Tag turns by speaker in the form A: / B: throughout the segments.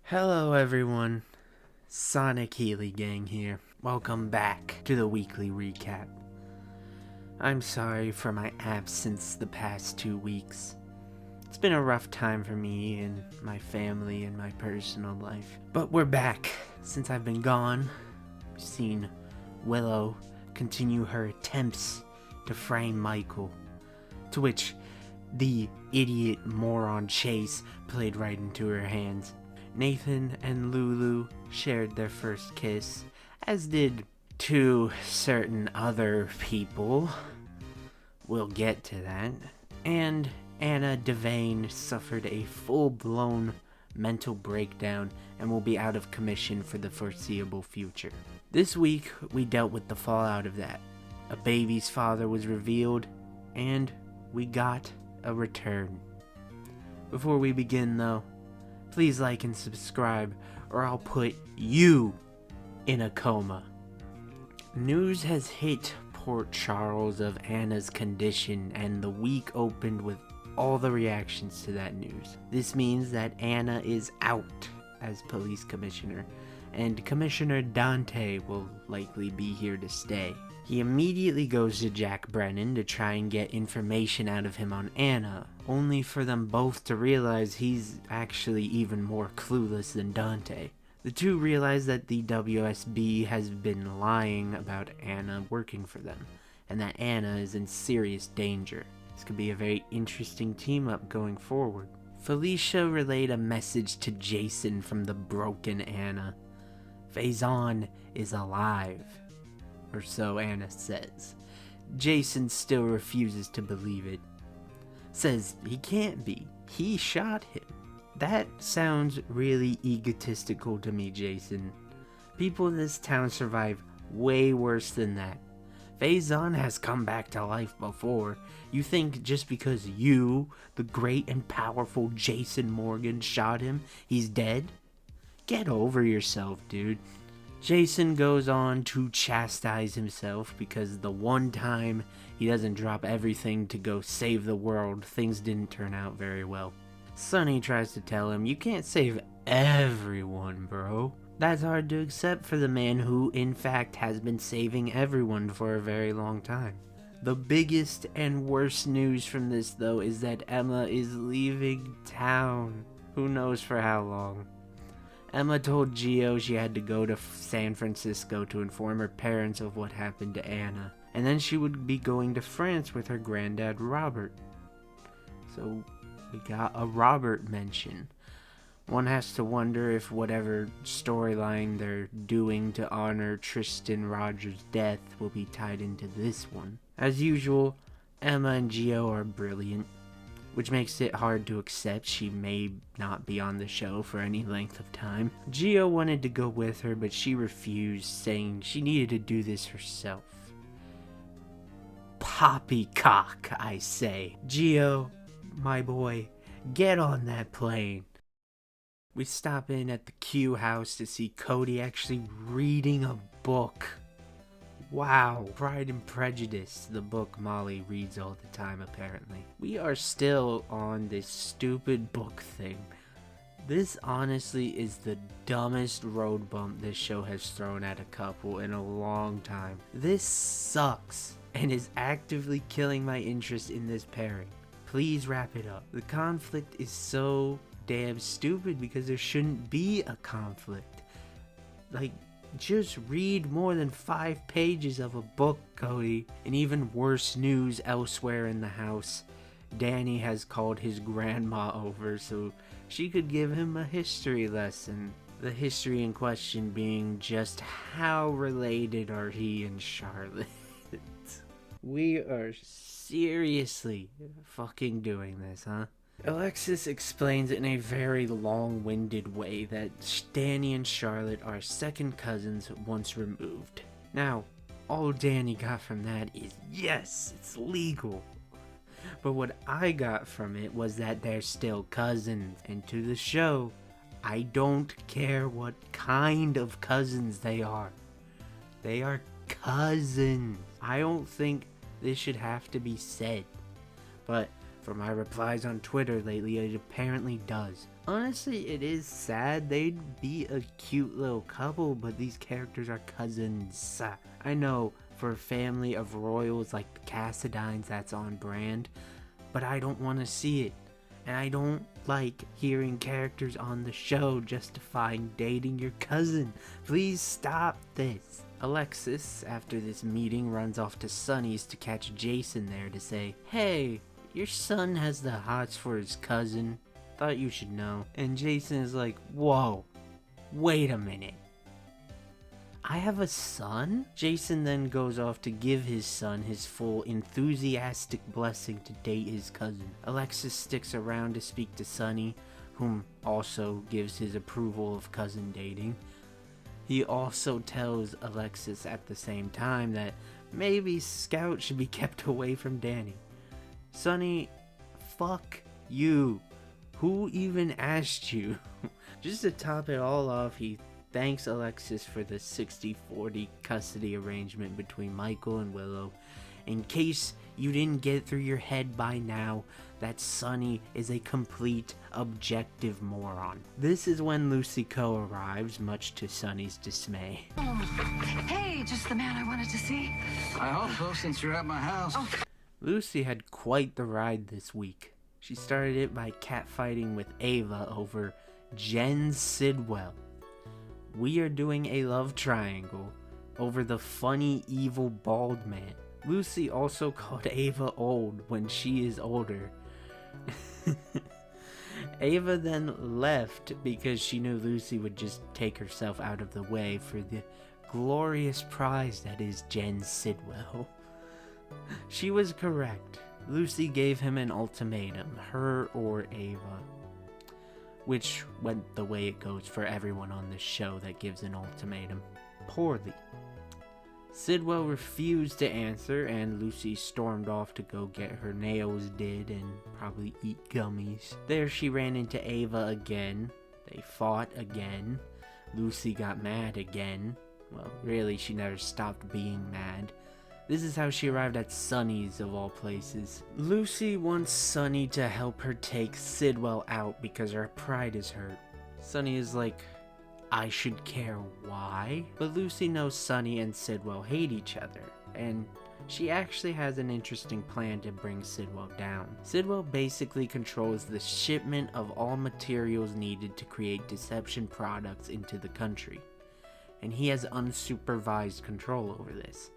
A: Hello everyone, Sonic Healy Gang here. Welcome back to the weekly recap. I'm sorry for my absence the past 2 weeks. It's been a rough time for me and my family and my personal life. But we're back. Since I've been gone, we've seen Willow continue her attempts to frame Michael, to which the idiot moron Chase played right into her hands. Nathan and Lulu shared their first kiss, as did 2 certain other people. We'll get to that. And Anna Devane suffered a full-blown mental breakdown and will be out of commission for the foreseeable future. This week, we dealt with the fallout of that. A baby's father was revealed, and we got a return. Before we begin, though, please like and subscribe, or I'll put you in a coma. News has hit Port Charles of Anna's condition, and the week opened with all the reactions to that news. This means that Anna is out as police commissioner, and Commissioner Dante will likely be here to stay. He immediately goes to Jack Brennan to try and get information out of him on Anna, only for them both to realize he's actually even more clueless than Dante. The two realize that the WSB has been lying about Anna working for them, and that Anna is in serious danger. This could be a very interesting team-up going forward. Felicia relayed a message to Jason from the broken Anna. Faison is alive, or so Anna says. Jason still refuses to believe it. Says he can't be. He shot him. That sounds really egotistical to me, Jason. People in this town survive way worse than that. Faison has come back to life before. You think just because you, the great and powerful Jason Morgan, shot him, he's dead? Get over yourself, dude. Jason goes on to chastise himself because the one time he doesn't drop everything to go save the world, things didn't turn out very well. Sonny tries to tell him, you can't save everyone, bro. That's hard to accept for the man who, in fact, has been saving everyone for a very long time. The biggest and worst news from this, though, is that Emma is leaving town. Who knows for how long. Emma told Gio she had to go to San Francisco to inform her parents of what happened to Anna, and then she would be going to France with her granddad Robert. So we got a Robert mention. One has to wonder if whatever storyline they're doing to honor Tristan Rogers' death will be tied into this one. As usual, Emma and Gio are brilliant, which makes it hard to accept she may not be on the show for any length of time. Gio wanted to go with her, but she refused, saying she needed to do this herself. Poppycock, I say. Gio, my boy, get on that plane. We stop in at the Q house to see Cody actually reading a book. Wow, Pride and Prejudice, the book Molly reads all the time apparently. We are still on this stupid book thing. This honestly is the dumbest road bump this show has thrown at a couple in a long time. This sucks and is actively killing my interest in this pairing. Please wrap it up. The conflict is so damn stupid because there shouldn't be a conflict. Like, just read more than 5 pages of a book, Cody. And even worse news elsewhere in the house. Danny has called his grandma over so she could give him a history lesson. The history in question being just how related are he and Charlotte. We are seriously fucking doing this, huh? Alexis explains in a very long-winded way that Danny and Charlotte are second cousins once removed. Now, all Danny got from that is, yes, it's legal. But what I got from it was that they're still cousins. And to the show, I don't care what kind of cousins they are. They are cousins. I don't think this should have to be said. But From my replies on Twitter lately, it apparently does. Honestly, it is sad. They'd be a cute little couple, but these characters are cousins. I know for a family of royals like the Cassidines, that's on brand, but I don't want to see it. And I don't like hearing characters on the show justifying dating your cousin. Please stop this. Alexis, after this meeting, runs off to Sunny's to catch Jason there to say, "Hey, your son has the hots for his cousin. Thought you should know." And Jason is like, "Whoa, wait a minute. I have a son?" Jason then goes off to give his son his full enthusiastic blessing to date his cousin. Alexis sticks around to speak to Sunny, whom also gives his approval of cousin dating. He also tells Alexis at the same time that maybe Scout should be kept away from Danny. Sunny, fuck you. Who even asked you? Just to top it all off, he thanks Alexis for the 60-40 custody arrangement between Michael and Willow. In case you didn't get through your head by now that Sunny is a complete objective moron. This is when Lucy Coe arrives, much to Sunny's dismay.
B: Oh, hey, just the man I wanted to see.
C: I hope so, since you're at my house.
B: Oh.
A: Lucy had quite the ride this week. She started it by catfighting with Ava over Jen Sidwell. We are doing a love triangle over the funny, evil, bald man. Lucy also called Ava old when she is older. Ava then left because she knew Lucy would just take herself out of the way for the glorious prize that is Jen Sidwell. She was correct. Lucy gave him an ultimatum, her or Ava. Which went the way it goes for everyone on this show that gives an ultimatum. Poorly. Sidwell refused to answer, and Lucy stormed off to go get her nails did and probably eat gummies. There she ran into Ava again. They fought again. Lucy got mad again. Well, really, she never stopped being mad. This is how she arrived at Sunny's, of all places. Lucy wants Sunny to help her take Sidwell out because her pride is hurt. Sunny is like, I should care why? But Lucy knows Sunny and Sidwell hate each other, and she actually has an interesting plan to bring Sidwell down. Sidwell basically controls the shipment of all materials needed to create deception products into the country, and he has unsupervised control over this.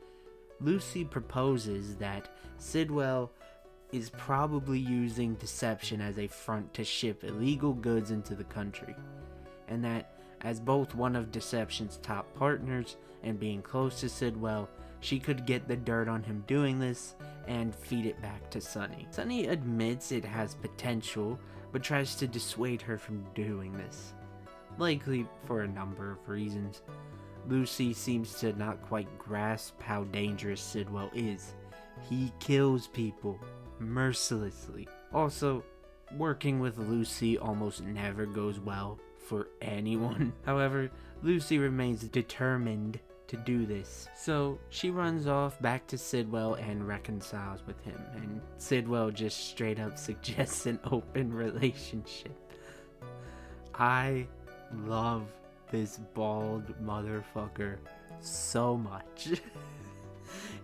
A: Lucy proposes that Sidwell is probably using deception as a front to ship illegal goods into the country, and that as both one of Deception's top partners and being close to Sidwell, she could get the dirt on him doing this and feed it back to Sunny. Sunny admits it has potential, but tries to dissuade her from doing this, likely for a number of reasons. Lucy seems to not quite grasp how dangerous Sidwell is. He kills people mercilessly. Also, working with Lucy almost never goes well for anyone. However, Lucy remains determined to do this. So she runs off back to Sidwell and reconciles with him, and Sidwell just straight up suggests an open relationship. I love this bald motherfucker so much.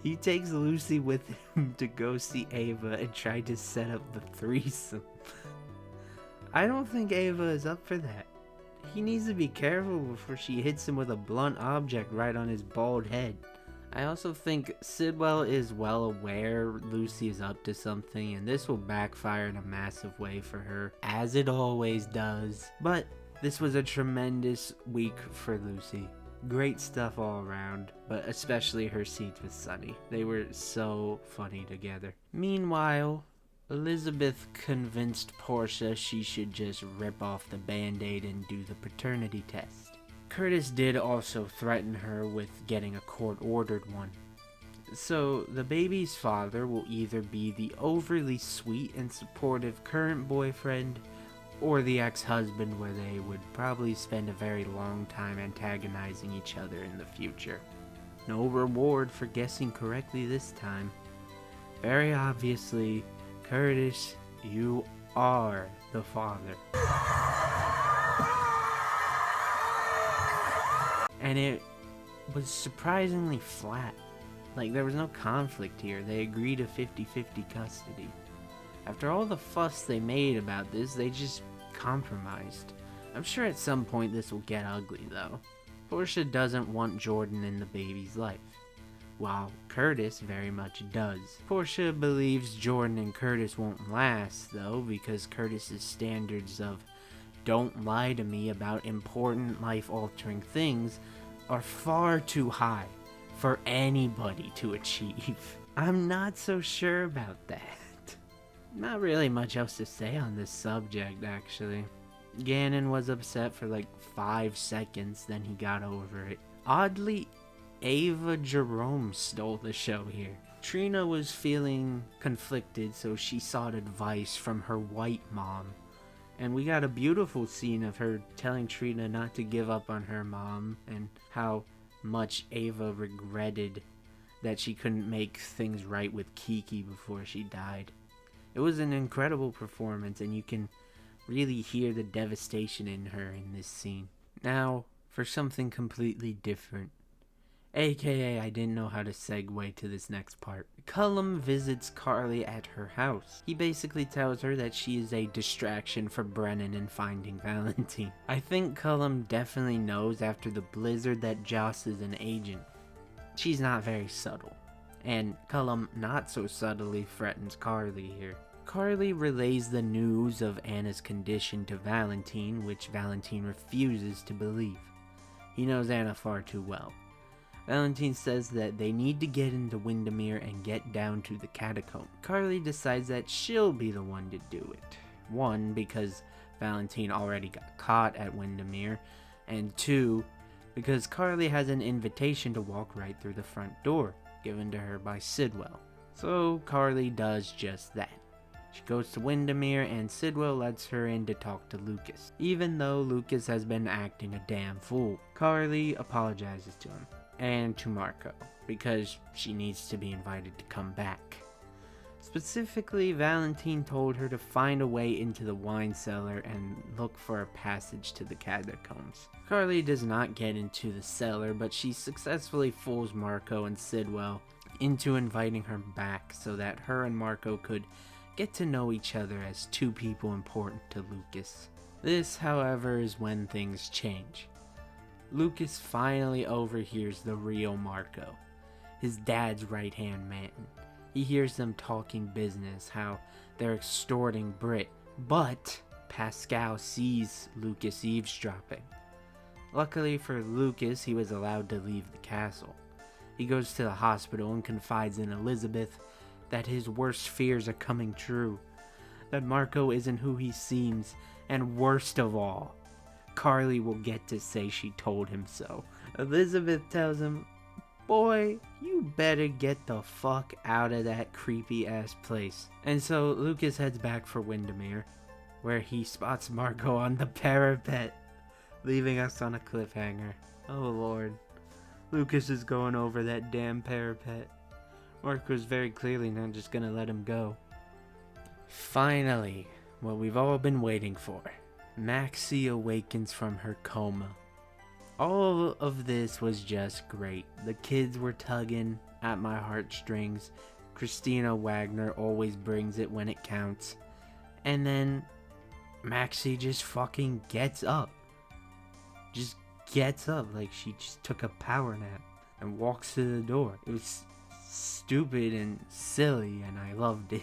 A: He takes Lucy with him to go see Ava and try to set up the threesome. I don't think Ava is up for that. He needs to be careful before she hits him with a blunt object right on his bald head. I also think Sidwell is well aware Lucy is up to something, and this will backfire in a massive way for her, as it always does. But this was a tremendous week for Lucy. Great stuff all around, but especially her scenes with Sunny. They were so funny together. Meanwhile, Elizabeth convinced Portia she should just rip off the band-aid and do the paternity test. Curtis did also threaten her with getting a court-ordered one. So the baby's father will either be the overly sweet and supportive current boyfriend, or the ex-husband, where they would probably spend a very long time antagonizing each other in the future. No reward for guessing correctly this time. Very obviously, Curtis You are the father. And it was surprisingly flat. Like, there was no conflict here. They agreed to 50-50 custody. After all the fuss they made about this, they just compromised. I'm sure at some point this will get ugly, though. Portia doesn't want Jordan in the baby's life, while Curtis very much does. Portia believes Jordan and Curtis won't last, though, because Curtis's standards of "don't lie to me about important life-altering things" are far too high for anybody to achieve. I'm not so sure about that. Not really much else to say on this subject, actually. Gannon was upset for like 5 seconds, then he got over it. Oddly, Ava Jerome stole the show here. Trina was feeling conflicted, so she sought advice from her white mom. And we got a beautiful scene of her telling Trina not to give up on her mom, and how much Ava regretted that she couldn't make things right with Kiki before she died. It was an incredible performance, and you can really hear the devastation in her in this scene. Now, for something completely different. AKA, I didn't know how to segue to this next part. Cullum visits Carly at her house. He basically tells her that she is a distraction for Brennan in finding Valentine. I think Cullum definitely knows after the blizzard that Joss is an agent. She's not very subtle. And Cullum not so subtly threatens Carly here. Carly relays the news of Anna's condition to Valentine, which Valentine refuses to believe. He knows Anna far too well. Valentine says that they need to get into Windemir and get down to the catacomb. Carly decides that she'll be the one to do it. 1, because Valentine already got caught at Windemir, and 2, because Carly has an invitation to walk right through the front door, given to her by Sidwell. So Carly does just that. She goes to Windemir, and Sidwell lets her in to talk to Lucas. Even though Lucas has been acting a damn fool, Carly apologizes to him, and to Marco, because she needs to be invited to come back. Specifically, Valentine told her to find a way into the wine cellar and look for a passage to the catacombs. Carly does not get into the cellar, but she successfully fools Marco and Sidwell into inviting her back so that her and Marco could get to know each other as two people important to Lucas. This, however, is when things change. Lucas finally overhears the real Marco, his dad's right-hand man. He hears them talking business, how they're extorting Britt, but Pascal sees Lucas eavesdropping. Luckily for Lucas, he was allowed to leave the castle. He goes to the hospital and confides in Elizabeth that his worst fears are coming true, that Marco isn't who he seems, and worst of all, Carly will get to say she told him so. Elizabeth tells him, "Boy, you better get the fuck out of that creepy ass place." And so Lucas heads back for Windemir, where he spots Marco on the parapet, leaving us on a cliffhanger. Oh lord. Lucas is going over that damn parapet. Marco's very clearly not just gonna let him go. Finally, what we've all been waiting for. Maxie awakens from her coma. All of this was just great. The kids were tugging at my heartstrings. Christina Wagner always brings it when it counts. And then Maxie just fucking gets up. Just gets up like she just took a power nap and walks to the door. It was stupid and silly, and I loved it.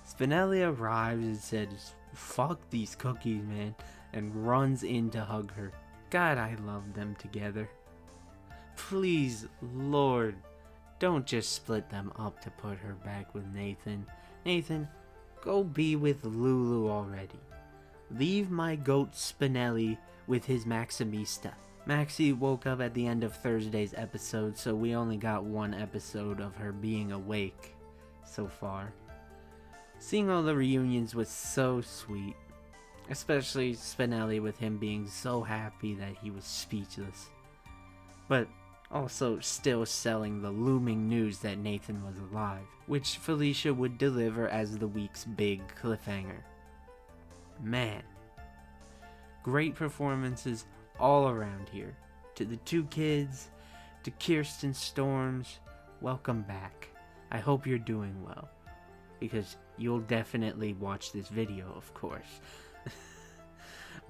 A: Spinelli arrives and says, "Fuck these cookies, man," and runs in to hug her. God, I love them together. Please, Lord, don't just split them up to put her back with Nathan. Nathan, go be with Lulu already. Leave my goat Spinelli with his Maximista. Maxie woke up at the end of Thursday's episode, so we only got one episode of her being awake so far. Seeing all the reunions was so sweet, especially Spinelli with him being so happy that he was speechless. But Also still selling the looming news that Nathan was alive, which Felicia would deliver as the week's big cliffhanger. Man, great performances all around here. To the two kids, to Kirsten Storms, welcome back. I hope you're doing well, because you'll definitely watch this video, of course.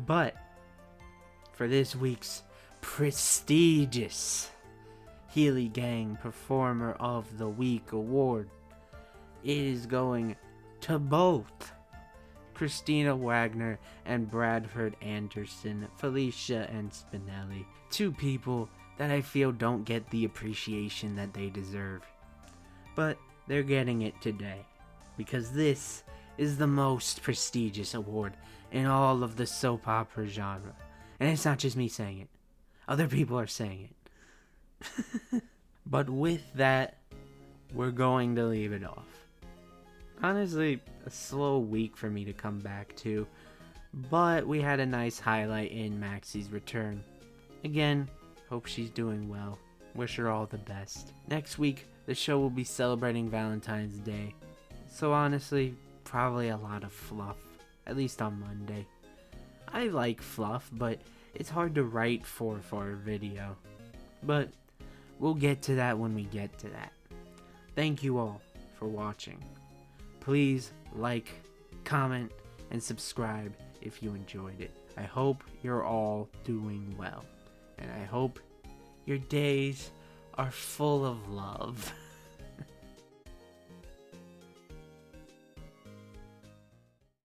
A: But for this week's prestigious Healy Gang Performer of the Week award, it is going to both Christina Wagner and Bradford Anderson, Felicia and Spinelli. Two people that I feel don't get the appreciation that they deserve. But they're getting it today, because this is the most prestigious award in all of the soap opera genre. And it's not just me saying it. Other people are saying it. But with that, we're going to leave it off. Honestly, a slow week for me to come back to, but we had a nice highlight in Maxie's return. Again, hope she's doing well. Wish her all the best. Next week, the show will be celebrating Valentine's Day, so honestly, probably a lot of fluff, at least on Monday. I like fluff, but it's hard to write for a video. But we'll get to that when we get to that. Thank you all for watching. Please like, comment, and subscribe if you enjoyed it. I hope you're all doing well, and I hope your days are full of love.